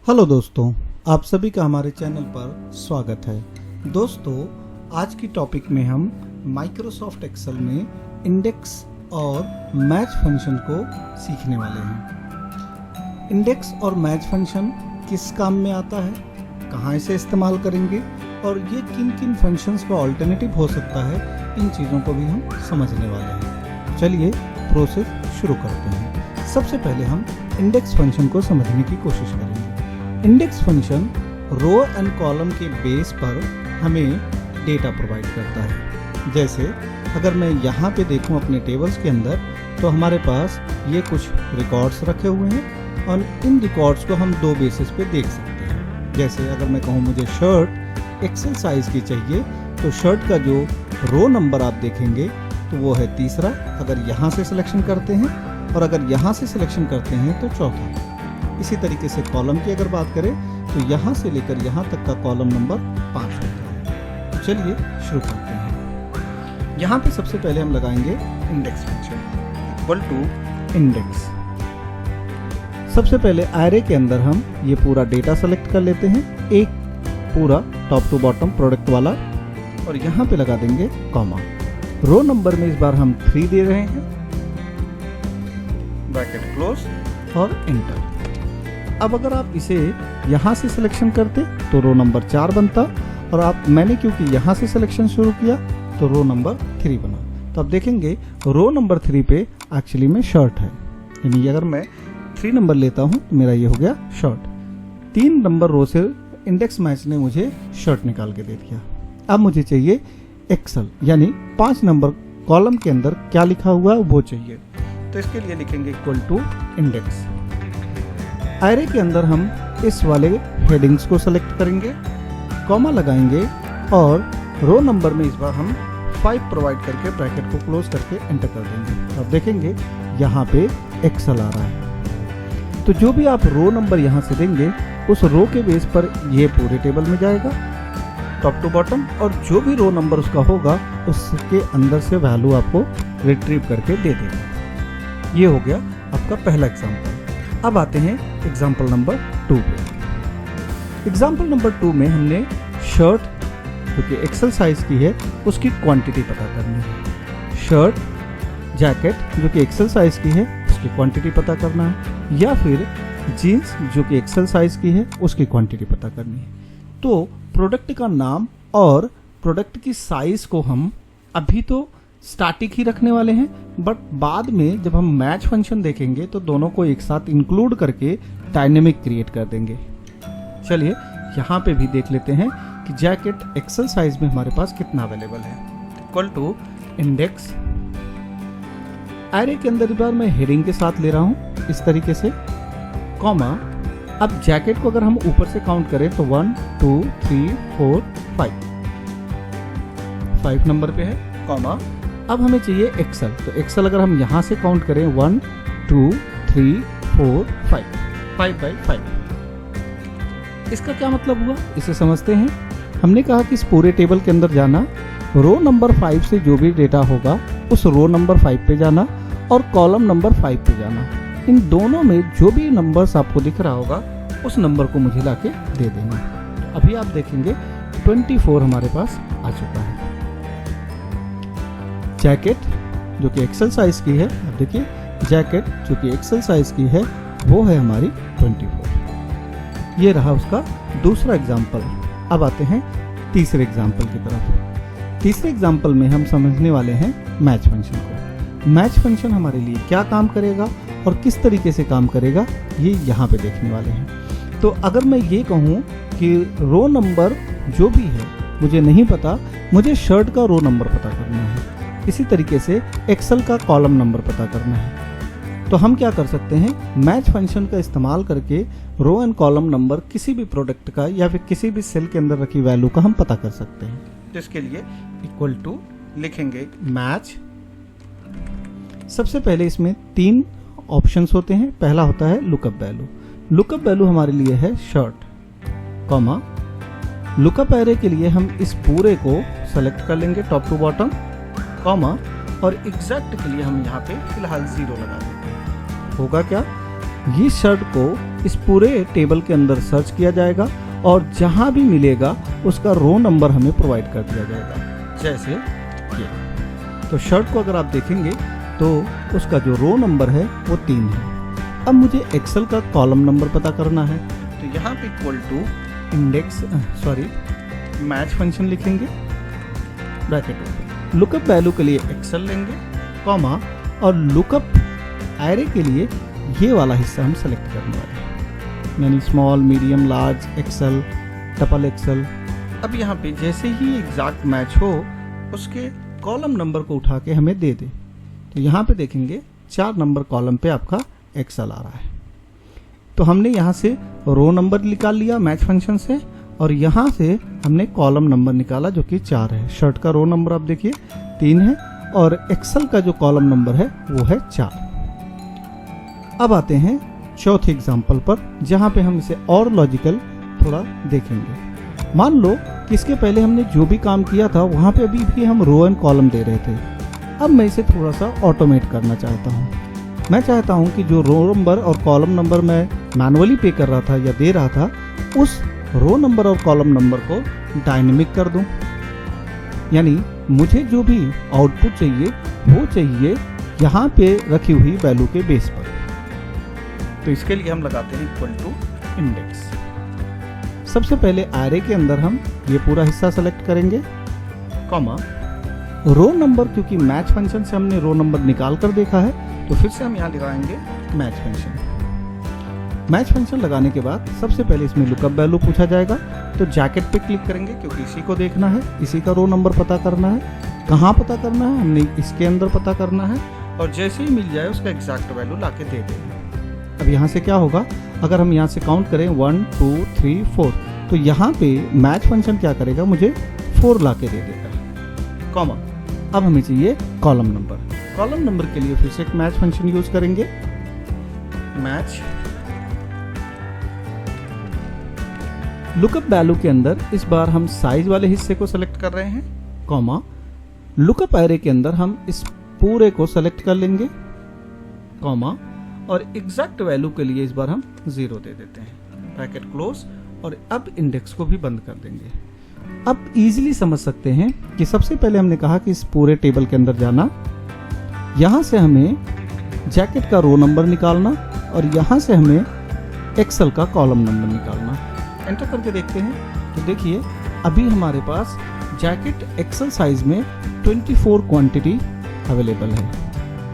Hello दोस्तों, आप सभी का हमारे चैनल पर स्वागत है। दोस्तों, आज की टॉपिक में हम माइक्रोसॉफ्ट एक्सेल में इंडेक्स और मैच फंक्शन को सीखने वाले हैं। इंडेक्स और मैच फंक्शन किस काम में आता है, कहाँ इसे इस्तेमाल करेंगे और ये किन किन फंक्शंस का ऑल्टरनेटिव हो सकता है, इन चीज़ों को भी हम समझने वाले हैं। चलिए प्रोसेस शुरू करते हैं। सबसे पहले हम इंडेक्स फंक्शन को समझने की कोशिश करेंगे। Index function row and column के बेस पर हमें डेटा प्रोवाइड करता है। जैसे अगर मैं यहाँ पे देखूँ अपने टेबल्स के अंदर, तो हमारे पास ये कुछ रिकॉर्ड्स रखे हुए हैं और इन रिकॉर्ड्स को हम दो बेसिस पे देख सकते हैं। जैसे अगर मैं कहूँ मुझे शर्ट एक्सेल साइज की चाहिए, तो शर्ट का जो रो नंबर आप देखेंगे तो वो है 3, अगर यहाँ से सिलेक्शन करते हैं, और अगर यहाँ से सिलेक्शन करते हैं तो 4। इसी तरीके से कॉलम की अगर बात करें तो यहाँ से लेकर यहाँ तक का कॉलम नंबर 5 होता है। तो चलिए शुरू करते हैं। यहाँ पे सबसे पहले हम लगाएंगे index function equal to index. सबसे पहले एरे के अंदर हम ये पूरा डेटा सेलेक्ट कर लेते हैं, एक पूरा टॉप टू बॉटम प्रोडक्ट वाला, और यहाँ पे लगा देंगे कॉमा। रो नंबर में इस बार हम 3 दे रहे हैं, ब्रैकेट क्लोज और एंटर। अब अगर आप इसे यहाँ से सिलेक्शन करते तो रो नंबर 4 बनता, और मैंने क्योंकि यहाँ से सिलेक्शन शुरू किया तो रो नंबर 3 बना। तो अब देखेंगे रो नंबर 3 पे एक्चुअली में शर्ट है, यानी अगर मैं 3 नंबर लेता हूँ तो मेरा ये हो गया शर्ट। 3 नंबर रो से इंडेक्स मैच ने मुझे शर्ट निकाल के दे दिया। अब मुझे चाहिए एक्सेल, यानी 5 नंबर कॉलम के अंदर क्या लिखा हुआ है वो चाहिए। तो इसके लिए लिखेंगे इक्वल टू इंडेक्स। एरे के अंदर हम इस वाले हेडिंग्स को सेलेक्ट करेंगे, कॉमा लगाएंगे, और रो नंबर में इस बार हम 5 प्रोवाइड करके ब्रैकेट को क्लोज करके एंटर कर देंगे। अब देखेंगे यहाँ पे एक्सेल आ रहा है। तो जो भी आप रो नंबर यहाँ से देंगे उस रो के बेस पर ये पूरे टेबल में जाएगा टॉप टू बॉटम, और जो भी रो नंबर उसका होगा उसके अंदर से वैल्यू आपको रिट्रीव करके दे देगा। ये हो गया आपका पहला एग्जाम्पल। अब आते हैं एग्जाम्पल नंबर 2 पे। एग्जाम्पल नंबर 2 में हमने शर्ट जो कि एक्सेल साइज की है उसकी क्वांटिटी पता करनी है। शर्ट जैकेट जो कि एक्सेल साइज की है उसकी क्वांटिटी पता करना है, या फिर जीन्स जो कि एक्सेल साइज की है उसकी क्वांटिटी पता करनी है। तो प्रोडक्ट का नाम और प्रोडक्ट की साइज को हम अभी तो स्टैटिक ही रखने वाले हैं, बट बाद में जब हम मैच फंक्शन देखेंगे तो दोनों को एक साथ इंक्लूड करके डायनेमिक क्रिएट कर देंगे। चलिए यहाँ पे भी देख लेते हैं कि जैकेट एक्सेल साइज में हमारे पास कितना अवेलेबल है। Equal to index. एरे के अंदर इस बार मैं हेडिंग के साथ ले रहा हूँ इस तरीके से, कॉमा। अब जैकेट को अगर हम ऊपर से काउंट करें तो 1 2 3 4 5 नंबर पे है, कॉमा। अब हमें चाहिए एक्सेल, तो एक्सेल अगर हम यहाँ से काउंट करें 1 2 3 4 5 बाई 5। इसका क्या मतलब हुआ, इसे समझते हैं। हमने कहा कि इस पूरे टेबल के अंदर जाना, रो नंबर 5 से जो भी डेटा होगा उस रो नंबर 5 पे जाना, और कॉलम नंबर 5 पे जाना। इन दोनों में जो भी नंबर्स आपको दिख रहा होगा उस नंबर को मुझे लाके दे देना। अभी आप देखेंगे 24 हमारे पास आ चुका है। जैकेट जो कि एक्सेल साइज की है, अब देखिए जैकेट जो कि एक्सेल साइज की है वो है हमारी 24। ये रहा उसका दूसरा एग्जाम्पल। अब आते हैं तीसरे एग्जाम्पल की तरफ। तीसरे एग्जाम्पल में हम समझने वाले हैं मैच फंक्शन को। मैच फंक्शन हमारे लिए क्या काम करेगा और किस तरीके से काम करेगा, ये यहाँ पे देखने वाले हैं। तो अगर मैं ये कहूँ कि रो नंबर जो भी है मुझे नहीं पता, मुझे शर्ट का रो नंबर पता करना है, इसी तरीके से एक्सेल का कॉलम नंबर पता करना है, तो हम क्या कर सकते हैं, मैच फंक्शन का इस्तेमाल करके रो एंड कॉलम नंबर किसी भी प्रोडक्ट का या फिर किसी भी सेल के अंदर रखी वैल्यू का हम पता कर सकते हैं। जिसके लिए इक्वल टू लिखेंगे मैच। सबसे पहले इसमें 3 ऑप्शंस होते हैं। पहला होता है लुकअप वैल्यू। लुकअप वैल्यू हमारे लिए है शर्ट, कॉमा। लुकअप एरे के लिए हम इस पूरे को सेलेक्ट कर लेंगे टॉप टू बॉटम, कॉमा, और एग्जैक्ट के लिए हम यहाँ पे फिलहाल 0 लगा देंगे। होगा क्या, ये शर्ट को इस पूरे टेबल के अंदर सर्च किया जाएगा और जहां भी मिलेगा उसका रो नंबर हमें प्रोवाइड कर दिया जाएगा। जैसे ये, तो शर्ट को अगर आप देखेंगे तो उसका जो रो नंबर है वो 3 है। अब मुझे एक्सेल का कॉलम नंबर पता करना है, तो यहाँ पे इक्वल टू मैच फंक्शन लिखेंगे, ब्रैकेट लुकअप वैल्यू के लिए एक्सेल लेंगे, कॉमा, और लुकअप एरे के लिए ये वाला हिस्सा हम सेलेक्ट करने वाले हैं, यानी small, medium, large, XL, double XL. अब यहाँ पे जैसे ही एग्जैक्ट मैच हो उसके कॉलम नंबर को उठा के हमें दे दे, तो यहाँ पे देखेंगे 4 नंबर कॉलम पे आपका एक्सेल आ रहा है। तो हमने यहाँ से रो नंबर निकाल लिया मैच फंक्शन से, और यहाँ से हमने कॉलम नंबर निकाला जो कि 4 है। शर्ट का रो नंबर आप देखिए 3 है और एक्सेल का जो कॉलम नंबर है वो है 4। अब आते हैं चौथे एग्जाम्पल पर, जहाँ पे हम इसे और लॉजिकल थोड़ा देखेंगे। मान लो कि इसके पहले हमने जो भी काम किया था वहाँ पे अभी भी हम रो एंड कॉलम दे रहे थे। अब मैं इसे थोड़ा सा ऑटोमेट करना चाहता हूँ। मैं चाहता हूँ कि जो रो नंबर और कॉलम नंबर मैं मैनुअली पे कर रहा था या दे रहा था, उस रो नंबर और कॉलम नंबर को डायनेमिक कर दूं, यानी मुझे जो भी आउटपुट चाहिए वो चाहिए यहाँ पे रखी हुई वैल्यू के बेस पर। तो इसके लिए हम लगाते हैं इक्वल टू इंडेक्स। सबसे पहले एरे के अंदर हम ये पूरा हिस्सा सेलेक्ट करेंगे, कॉमा, रो नंबर, क्योंकि मैच फंक्शन से हमने रो नंबर निकाल कर देखा है तो फिर से हम यहाँ लगाएंगे मैच फंक्शन। मैच फंक्शन लगाने के बाद सबसे पहले इसमें लुकअप वैल्यू पूछा जाएगा, तो जैकेट पे क्लिक करेंगे क्योंकि इसी को देखना है, इसी का रो नंबर पता करना है। कहाँ पता करना है? हमने इसके अंदर पता करना है, और जैसे ही मिल जाए उसका एग्जैक्ट वैल्यू ला के दे देंगे। अब यहाँ से क्या होगा, अगर हम यहाँ से काउंट करें 1 2 3 4, तो यहाँ पे मैच फंक्शन क्या करेगा, मुझे 4 ला के दे देगा, कॉमा। अब हमें चाहिए कॉलम नंबर। कॉलम नंबर के लिए फिर से एक मैच फंक्शन यूज करेंगे, मैच लुकअप वैल्यू के अंदर इस बार हम साइज वाले हिस्से को सेलेक्ट कर रहे हैं, कॉमा, लुकअप एरे के अंदर हम इस पूरे को सेलेक्ट कर लेंगे, कॉमा, और एग्जैक्ट वैल्यू के लिए इस बार हम 0 दे देते हैं, ब्रैकेट क्लोज, और अब इंडेक्स को भी बंद कर देंगे। अब इजीली समझ सकते हैं कि सबसे पहले हमने कहा कि इस पूरे टेबल के अंदर जाना, यहां से हमें जैकेट का रो नंबर निकालना, और यहां से हमें एक्सेल का कॉलम नंबर निकालना। एंटर करके देखते हैं तो देखिए अभी हमारे पास जैकेट एक्सेल साइज में 24 क्वांटिटी अवेलेबल है।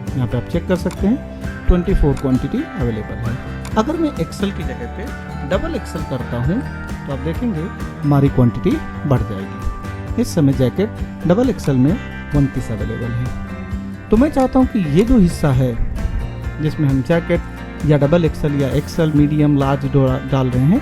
यहाँ पे आप चेक कर सकते हैं 24 क्वांटिटी अवेलेबल है। अगर मैं एक्सेल की जगह पे डबल एक्सेल करता हूँ तो आप देखेंगे हमारी क्वांटिटी बढ़ जाएगी। इस समय जैकेट डबल एक्सेल में 29 अवेलेबल है। तो मैं चाहता हूँ कि ये जो हिस्सा है जिसमें हम जैकेट या डबल एक्सेल या एक्सेल, मीडियम, लार्ज डाल रहे हैं,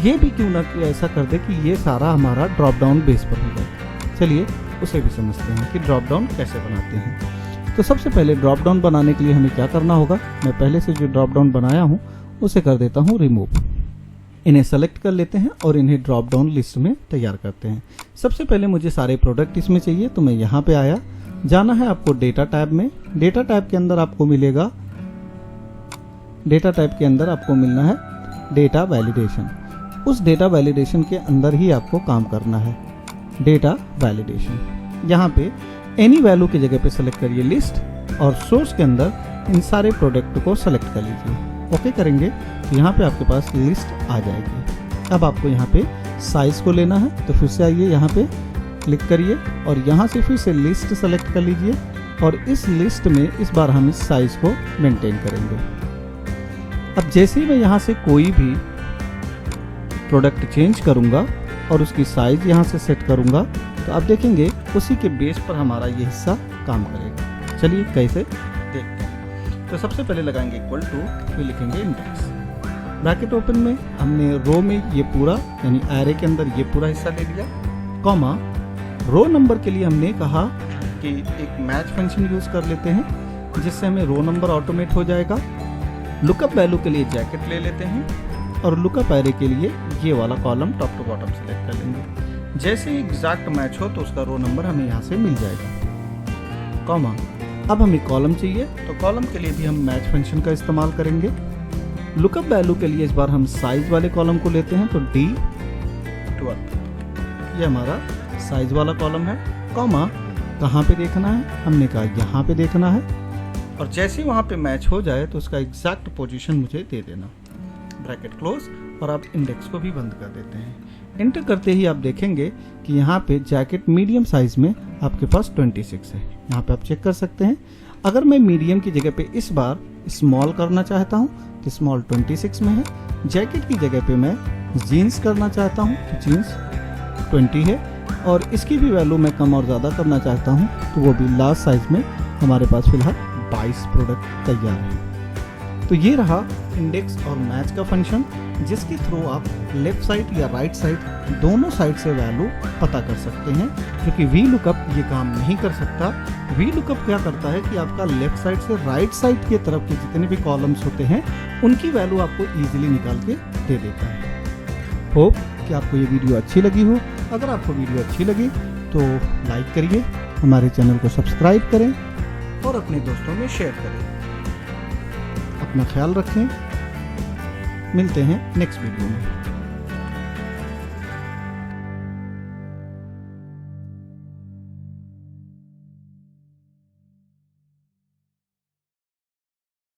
ये भी क्यों ना ऐसा कर दे कि ये सारा हमारा ड्रॉप डाउन बेस पर हो जाए। चलिए उसे भी समझते हैं कि ड्रॉप डाउन कैसे बनाते हैं। तो सबसे पहले ड्रॉप डाउन बनाने के लिए हमें क्या करना होगा, मैं पहले से जो ड्रॉप डाउन बनाया हूँ उसे कर देता हूँ रिमूव। इन्हें सेलेक्ट कर लेते हैं और इन्हें ड्रॉप डाउन लिस्ट में तैयार करते हैं। सबसे पहले मुझे सारे प्रोडक्ट इसमें चाहिए, तो मैं यहाँ पे आया। जाना है आपको डेटा टैब में। डेटा टैब के अंदर आपको मिलेगा, डेटा टैब के अंदर आपको मिलना है डेटा वैलिडेशन। उस डेटा वैलिडेशन के अंदर ही आपको काम करना है, डेटा वैलिडेशन। यहाँ पे एनी वैल्यू की जगह पे सेलेक्ट करिए लिस्ट, और सोर्स के अंदर इन सारे प्रोडक्ट को सेलेक्ट कर लीजिए। ओके करेंगे तो यहाँ पे आपके पास लिस्ट आ जाएगी। अब आपको यहाँ पे साइज को लेना है, तो फिर से आइए यहाँ पे क्लिक करिए और यहाँ से फिर से लिस्ट सेलेक्ट कर लीजिए, और इस लिस्ट में इस बार हम इस साइज को मेंटेन करेंगे। अब जैसे ही मैं यहाँ से कोई भी प्रोडक्ट चेंज करूंगा और उसकी साइज यहाँ से सेट करूंगा, तो आप देखेंगे उसी के बेस पर हमारा ये हिस्सा काम करेगा। चलिए कैसे देखते हैं। तो सबसे पहले लगाएंगे इक्वल टू, फिर लिखेंगे इंडेक्स, ब्रैकेट ओपन में हमने रो में ये पूरा यानी एरे के अंदर ये पूरा हिस्सा ले लिया, कॉमा, रो नंबर के लिए हमने कहा कि एक मैच फंक्शन यूज कर लेते हैं जिससे हमें रो नंबर ऑटोमेट हो जाएगा। लुकअप वैल्यू के लिए जैकेट ले लेते हैं, और लुकअप एरे के लिए ये वाला column top to bottom select कर लेंगे। जैसे ही एग्जैक्ट मैच हो तो उसका रो नंबर हमें यहाँ से मिल जाएगा, कॉमा। अब हमें कॉलम चाहिए, तो कॉलम के लिए भी हम मैच फंक्शन का इस्तेमाल करेंगे। लुकअप वैल्यू के लिए इस बार हम साइज वाले कॉलम को लेते हैं, तो D12 ये हमारा साइज वाला कॉलम है, कॉमा कहाँ पे देखना है, हमने कहा यहाँ पे देखना है, और जैसे ही वहाँ पे मैच हो जाए तो उसका एग्जैक्ट पोजीशन मुझे दे देना, ब्रैकेट क्लोज, और आप इंडेक्स को भी बंद कर देते हैं। इंटर करते ही आप देखेंगे कि यहाँ पे जैकेट मीडियम साइज में आपके पास 26 है, यहाँ पे आप चेक कर सकते हैं। अगर मैं मीडियम की जगह पे इस बार स्मॉल करना चाहता हूँ तो स्मॉल 26 में है, जैकेट की जगह पे मैं जीन्स करना चाहता हूँ तो जीन्स 20 है, और इसकी भी वैल्यू मैं कम और ज़्यादा करना चाहता हूँ तो वो भी लार्ज साइज में हमारे पास फिलहाल 22 प्रोडक्ट तैयार है। तो ये रहा इंडेक्स और मैच का फंक्शन, जिसके थ्रू आप लेफ्ट साइड या राइट साइड दोनों साइड से वैल्यू पता कर सकते हैं, क्योंकि वी लुकअप ये काम नहीं कर सकता। वी लुकअप क्या करता है कि आपका लेफ्ट साइड से राइट साइड की तरफ के जितने भी कॉलम्स होते हैं उनकी वैल्यू आपको ईजिली निकाल के दे देता है। होप कि आपको ये वीडियो अच्छी लगी हो। अगर आपको वीडियो अच्छी लगी तो लाइक करिए, हमारे चैनल को सब्सक्राइब करें और अपने दोस्तों में शेयर करें। अपना ख्याल रखें, मिलते हैं नेक्स्ट वीडियो में।